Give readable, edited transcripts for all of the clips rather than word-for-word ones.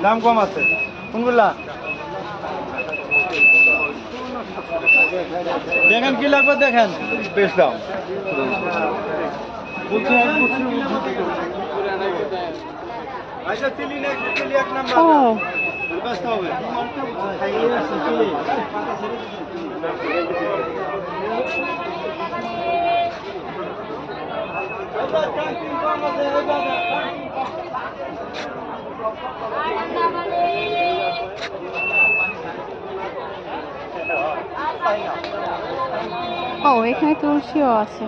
দাম কম আছে কোনগুলা দেখেন কি লাগবে দেখেন বেশ দাম ও এখানে তুলসীও আছে।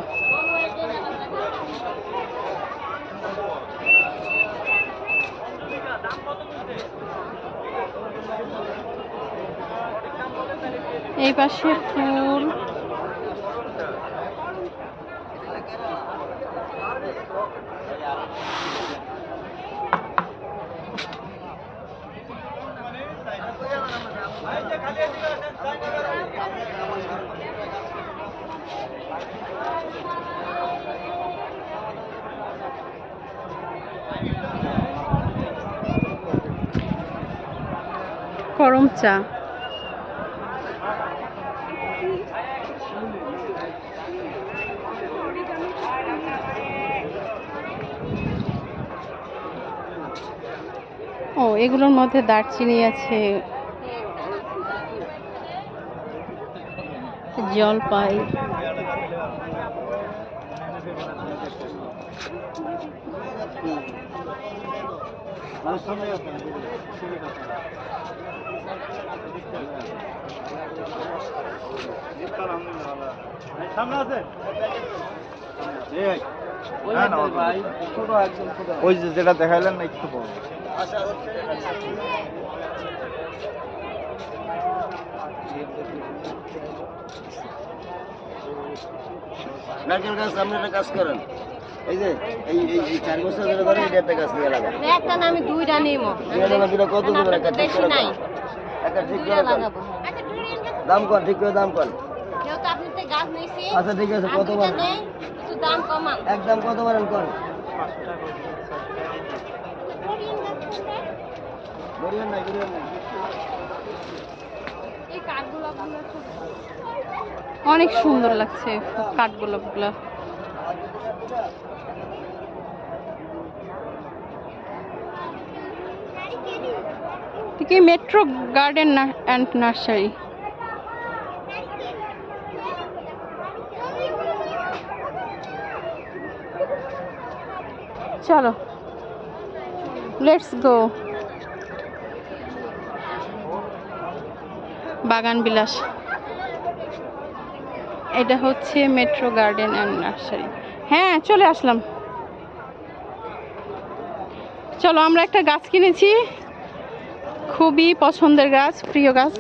এই পাশে ফুল, করম চা। ও এগুলোর মধ্যে দারচিনি আছে, জলপাই, ওই যে যেটা দেখাইলেন না একটু বড় নারকেল গাছ আপনি একটা কাজ করেন, এই যে এই 4 বছর ধরে করে এটা একটা গাছ নিয়ে লাগান। একটা না আমি দুইটা নিমো। দুইটা কত দিবেন? একটা ঠিক করে নাই। একটা ঠিক করে লাগাবো। দাম কোন ঠিক করে দাম কোন? যেহেতু আপনি তো গাছ নিয়েছি। আচ্ছা ঠিক আছে, কত বার? একটু দাম কমান। একদম কত বারেন কোন? বড়িয়া নাই, বড়িয়া নাই। এই কাঠগোলাপগুলো অনেক সুন্দর লাগছে কাঠগোলাপগুলো। কি মেট্রো গার্ডেন অ্যান্ড নার্সারি। চলো লেটস গো। বাগান বিলাস, এটা হচ্ছে মেট্রো গার্ডেন অ্যান্ড নার্সারি। হ্যাঁ চলে আসলাম। চলো আমরা একটা গাছ কিনেছি, খুবই পছন্দের গাছ, প্রিয় গাছ।